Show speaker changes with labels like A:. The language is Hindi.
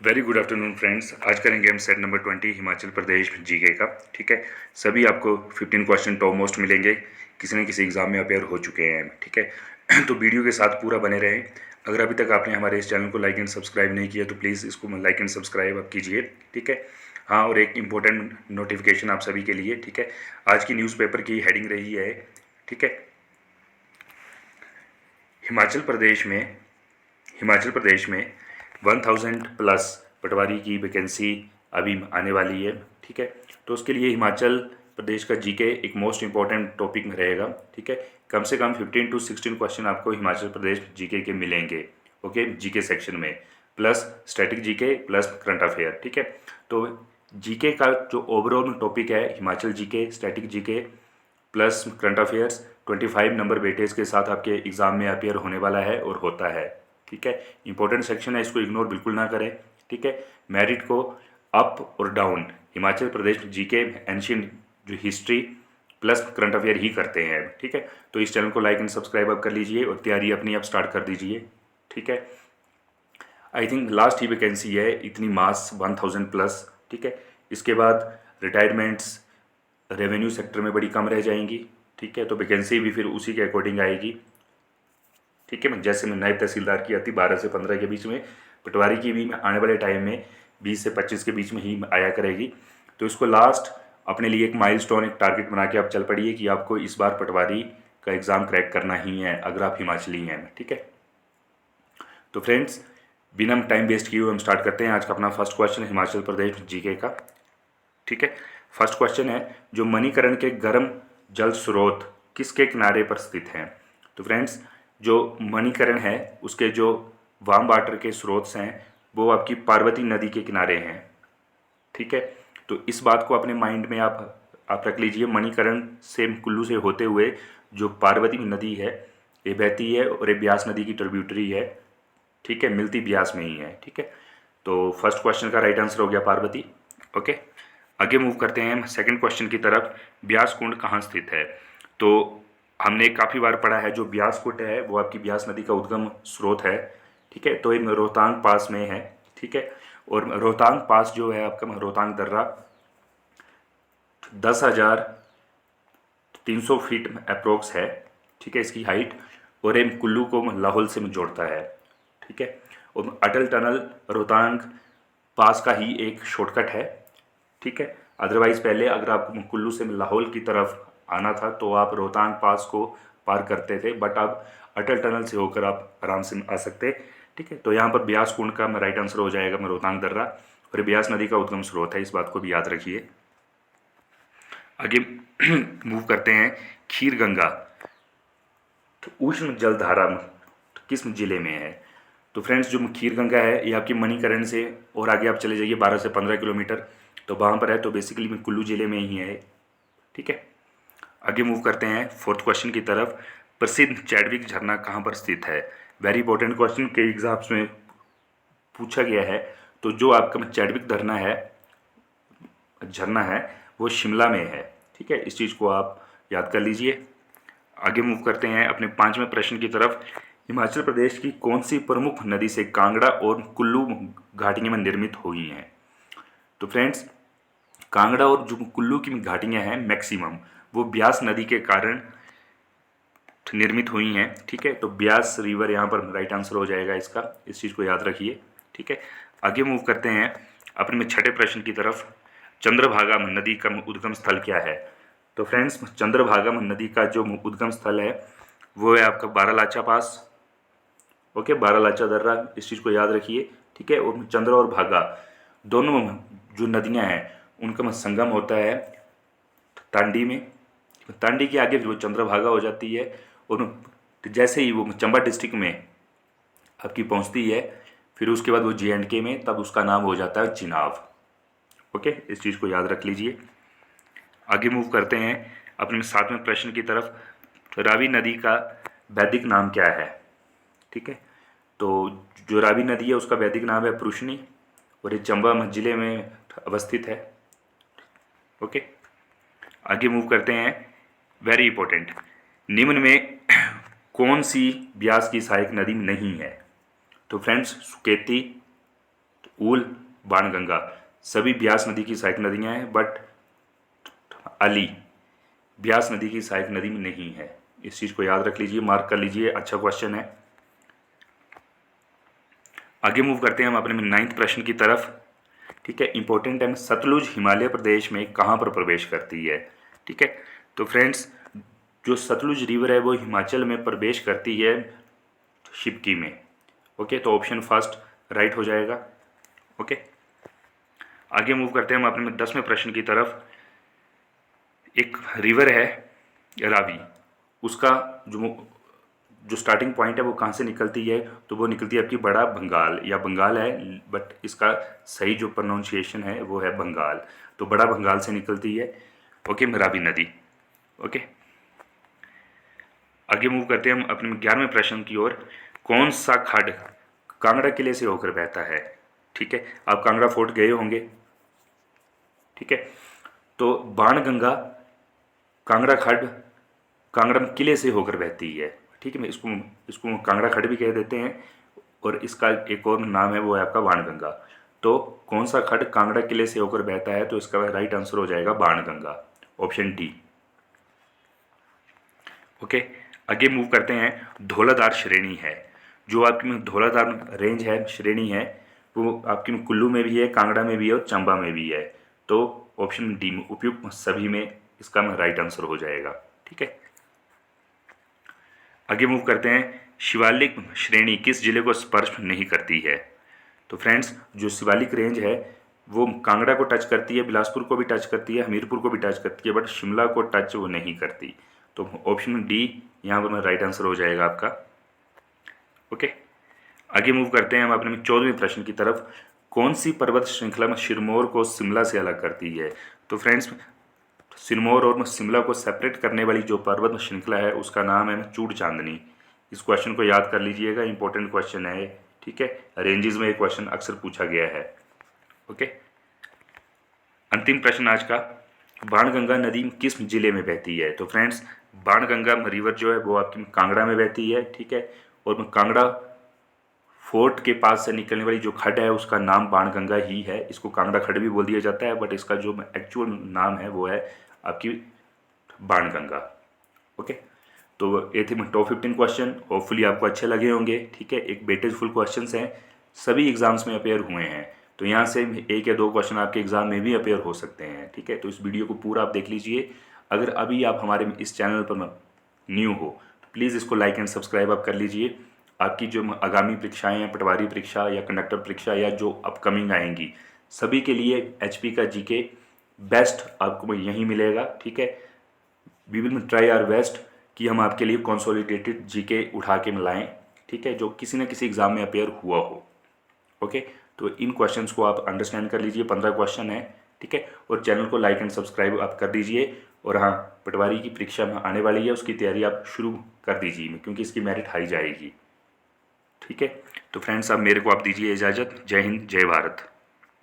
A: Very good afternoon friends. आज करेंगे हम set number 20 Himachal Pradesh GK का। ठीक है, सभी आपको 15 क्वेश्चन टॉप मोस्ट मिलेंगे, किसी न किसी एग्जाम में अपेयर हो चुके हैं। ठीक है तो वीडियो के साथ पूरा बने रहें। अगर अभी तक आपने हमारे इस चैनल को लाइक एंड सब्सक्राइब नहीं किया तो प्लीज़ इसको लाइक एंड सब्सक्राइब आप कीजिए। ठीक है, हाँ, और एक इम्पोर्टेंट नोटिफिकेशन आप सभी के लिए। ठीक है, आज की न्यूज़पेपर की हेडिंग रही है, ठीक है, हिमाचल प्रदेश में हिमाचल प्रदेश में 1000 प्लस पटवारी की वैकेंसी अभी आने वाली है। ठीक है, तो उसके लिए हिमाचल प्रदेश का जीके एक मोस्ट इम्पॉर्टेंट टॉपिक में रहेगा। ठीक है, कम से कम 15 to 16 क्वेश्चन आपको हिमाचल प्रदेश जीके के मिलेंगे। ओके, जीके सेक्शन में plus static GK plus current affair. ठीक है, तो जीके का जो ओवरऑल टॉपिक है Himachal GK, static GK plus current affairs 25 number weightage के साथ आपके एग्ज़ाम में अपेयर होने वाला है और होता है। ठीक है, इंपॉर्टेंट सेक्शन है, इसको इग्नोर बिल्कुल ना करें। ठीक है, मेरिट को अप और down Himachal Pradesh GK ancient जो हिस्ट्री प्लस करंट अफेयर ही करते हैं। ठीक है, तो इस चैनल को लाइक एंड सब्सक्राइब आप कर लीजिए और तैयारी अपनी आप स्टार्ट कर दीजिए। ठीक है, I think last he vacancy है इतनी मास 1000 प्लस। ठीक है, इसके बाद रिटायरमेंट्स रेवेन्यू सेक्टर में बड़ी कम रह जाएंगी। ठीक है, तो वैकेंसी भी फिर उसी के अकॉर्डिंग आएगी। ठीक है, जैसे मैं नायब तहसीलदार की आती 12 से 15 के बीच में, पटवारी की भी आने वाले टाइम में 20 से 25 के बीच में ही आया करेगी। तो इसको लास्ट अपने लिए एक माइलस्टोन, एक टारगेट बना के आप चल पड़िए कि आपको इस बार पटवारी का एग्ज़ाम क्रैक करना ही है अगर आप हिमाचली हैं। ठीक है, तो फ्रेंड्स बिना हम टाइम वेस्ट किए हुए हम स्टार्ट करते हैं आज का अपना first question Himachal Pradesh GK का। ठीक है, फर्स्ट क्वेश्चन है, जो मणिकरण के गर्म जल स्रोत किसके किनारे पर स्थित हैं? तो फ्रेंड्स जो मणिकरण है उसके जो वार्म वाटर के स्रोत हैं वो आपकी पार्वती नदी के किनारे हैं। ठीक है, तो इस बात को अपने माइंड में आप रख लीजिए। मणिकरण से कुल्लू से होते हुए जो पार्वती नदी है ये बहती है और ये ब्यास नदी की ट्रिब्यूटरी है। ठीक है, मिलती ब्यास में ही है। ठीक है, तो फर्स्ट क्वेश्चन का राइट आंसर हो गया पार्वती। ओके, आगे मूव करते हैं सेकंड क्वेश्चन की तरफ। ब्यास कुंड कहाँ स्थित है? तो हमने काफ़ी बार पढ़ा है जो ब्यास कुंड है वो आपकी ब्यास नदी का उद्गम स्रोत है। ठीक है, तो ये रोहतांग पास में है। ठीक है, और रोहतांग पास जो है आपका रोहतांग दर्रा 10,300 फीट अप्रोक्स है। ठीक है, इसकी हाइट, और ये कुल्लू को लाहौल से जोड़ता है। ठीक है, और अटल टनल रोहतांग पास का ही एक शॉर्टकट है। ठीक है, अदरवाइज़ पहले अगर आपको कुल्लू से लाहौल की तरफ आना था तो आप रोहतांग पास को पार करते थे, बट अब अटल टनल से होकर आप आराम से आ सकते। ठीक है, तो यहाँ पर ब्यास कुंड का राइट आंसर हो जाएगा रोहतांग दर्रा, और ब्यास नदी का उद्गम स्रोत है, इस बात को भी याद रखिए। आगे मूव करते हैं, खीर गंगा तो उष्ण जलधारा किस जिले में है? तो फ्रेंड्स जो खीर गंगा है ये आपकी मणिकरण से और आगे आप चले जाइए 12 से 15 किलोमीटर, तो वहाँ पर है, तो बेसिकली में कुल्लू जिले में ही है। ठीक है, आगे मूव करते हैं फोर्थ क्वेश्चन की तरफ। प्रसिद्ध चैडविक झरना कहाँ पर स्थित है? वेरी इंपॉर्टेंट क्वेश्चन के एग्जाम्स में पूछा गया है। तो जो आपका चैडविक झरना है वो शिमला में है। ठीक है, इस चीज़ को आप याद कर लीजिए। आगे मूव करते हैं अपने पांचवें प्रश्न की तरफ। हिमाचल प्रदेश की कौन सी प्रमुख नदी से कांगड़ा और कुल्लू घाटियां में निर्मित हुई हैं? तो फ्रेंड्स कांगड़ा और जो कुल्लू की घाटियां हैं मैक्सिमम वो ब्यास नदी के कारण निर्मित हुई हैं। ठीक है, तो ब्यास रिवर यहाँ पर राइट आंसर हो जाएगा इसका, इस चीज़ को याद रखिए। ठीक है, आगे मूव करते हैं अपने में छठे प्रश्न की तरफ। चंद्रभागा नदी का उद्गम स्थल क्या है? तो फ्रेंड्स चंद्रभागा नदी का जो उद्गम स्थल है वो है आपका बारालाचा पास। ओके, बारालाचा दर्रा, इस चीज़ को याद रखिए। ठीक है, और चंद्र और भागा दोनों जो नदियां हैं उनका संगम होता है तांडी में। तांडी के आगे वो चंद्रभागा हो जाती है, और जैसे ही वो चंबा डिस्ट्रिक्ट में आपकी पहुंचती है फिर उसके बाद वो JNK में, तब उसका नाम हो जाता है चिनाब। ओके, इस चीज़ को याद रख लीजिए। आगे मूव करते हैं अपने सातवें प्रश्न की तरफ। तो रावी नदी का वैदिक नाम क्या है? ठीक है, तो जो रावी नदी है उसका वैदिक नाम है पुरुषनी, और ये चंबा जिले में अवस्थित है। ओके, आगे मूव करते हैं, वेरी इंपॉर्टेंट, निम्न में कौन सी ब्यास की सहायक नदी नहीं है? तो फ्रेंड्स सुकेती, ऊल, बाणगंगा सभी ब्यास नदी की सहायक नदियां हैं, बट अली ब्यास नदी की सहायक नदी में नहीं है। इस चीज़ को याद रख लीजिए, मार्क कर लीजिए, अच्छा क्वेश्चन है। आगे मूव करते हैं हम अपने 9th प्रश्न की तरफ। ठीक है, इंपॉर्टेंट है। सतलुज हिमालय प्रदेश में कहाँ पर प्रवेश करती है? ठीक है, तो फ्रेंड्स जो सतलुज रिवर है वो हिमाचल में प्रवेश करती है शिपकी में। ओके, तो ऑप्शन फर्स्ट राइट हो जाएगा। ओके, आगे मूव करते हैं हम अपने 10वें प्रश्न की तरफ। एक रिवर है रावी, उसका जो स्टार्टिंग पॉइंट है वो कहाँ से निकलती है? तो वो निकलती है आपकी बड़ा बंगाल, या बंगाल है, बट इसका सही जो प्रोनाउंसिएशन है वो है बंगाल। तो बड़ा बंगाल से निकलती है। ओके, रावी नदी। ओके, आगे मूव करते हैं हम अपने 11वें प्रश्न की ओर। कौन सा खड्ड कांगड़ा किले से होकर बहता है? ठीक है, आप कांगड़ा फोर्ट गए होंगे। ठीक है, तो बाणगंगा कांगड़ा खड्ड कांगड़ा किले से होकर बहती है। ठीक है, मैं इसको कांगड़ा खड्ड भी कह देते हैं, और इसका एक और नाम है वो है आपका बाणगंगा। तो कौन सा खड्ड कांगड़ा किले से होकर बहता है? तो इसका राइट आंसर हो जाएगा बाणगंगा, ऑप्शन डी। ओके, आगे मूव करते हैं। धौलाधार श्रेणी है, जो आपकी में धौलाधार रेंज है, श्रेणी है, वो आपकी में कुल्लू में भी है, कांगड़ा में भी है और चंबा में भी है। तो ऑप्शन डी में उपयुक्त सभी में इसका राइट आंसर हो जाएगा। ठीक है, आगे मूव करते हैं। शिवालिक श्रेणी किस जिले को स्पर्श नहीं करती है? तो फ्रेंड्स जो शिवालिक रेंज है वो कांगड़ा को टच करती है, बिलासपुर को भी टच करती है, हमीरपुर को भी टच करती है, बट शिमला को टच वो नहीं करती। तो ऑप्शन डी यहाँ पर राइट आंसर हो जाएगा आपका। ओके, आगे मूव करते हैं हम अपने 14वें प्रश्न की तरफ। कौन सी पर्वत श्रृंखला में सिरमौर को शिमला से अलग करती है? तो फ्रेंड्स सिरमौर और शिमला को सेपरेट करने वाली जो पर्वत श्रृंखला है उसका नाम है चूड़ चांदनी। इस क्वेश्चन को याद कर लीजिएगा, इंपॉर्टेंट क्वेश्चन है। ठीक है, रेंजेस में एक क्वेश्चन अक्सर पूछा गया है। ओके, अंतिम प्रश्न आज का। बाणगंगा नदी किस जिले में बहती है? तो फ्रेंड्स बाणगंगा रिवर जो है वो आपकी कांगड़ा में बहती है। ठीक है, और कांगड़ा फोर्ट के पास से निकलने वाली जो खड्ड है उसका नाम बाणगंगा ही है। इसको कांगड़ा खड्ड भी बोल दिया जाता है, बट इसका जो एक्चुअल नाम है वो है आपकी बाणगंगा। ओके, तो ये थे टॉप 15 क्वेश्चन, होपफुली आपको अच्छे लगे होंगे। ठीक है, एक वेटेज फुल क्वेश्चन हैं, सभी एग्जाम्स में अपेयर हुए हैं, तो यहाँ से 1 या 2 क्वेश्चन आपके एग्जाम में भी अपेयर हो सकते हैं। ठीक है, तो इस वीडियो को पूरा आप देख लीजिए। अगर अभी आप हमारे इस चैनल पर न्यू हो तो प्लीज़ इसको लाइक एंड सब्सक्राइब आप कर लीजिए। आपकी जो आगामी परीक्षाएं हैं, पटवारी परीक्षा या कंडक्टर परीक्षा या जो अपकमिंग आएंगी, सभी के लिए HP का GK बेस्ट आपको यहीं मिलेगा। ठीक है, we will try our best कि हम आपके लिए कंसोलिडेटेड GK उठा के मिलाएं। ठीक है, जो किसी न किसी एग्जाम में अपेयर हुआ हो। ओके, तो इन क्वेश्चंस को आप अंडरस्टैंड कर लीजिए, 15 क्वेश्चन है। ठीक है, और चैनल को लाइक एंड सब्सक्राइब आप कर दीजिए। और हाँ, पटवारी की परीक्षा में आने वाली है, उसकी तैयारी आप शुरू कर दीजिए, क्योंकि इसकी मेरिट हाई जाएगी। ठीक है, तो फ्रेंड्स अब मेरे को आप दीजिए इजाज़त। जय हिंद, जय भारत।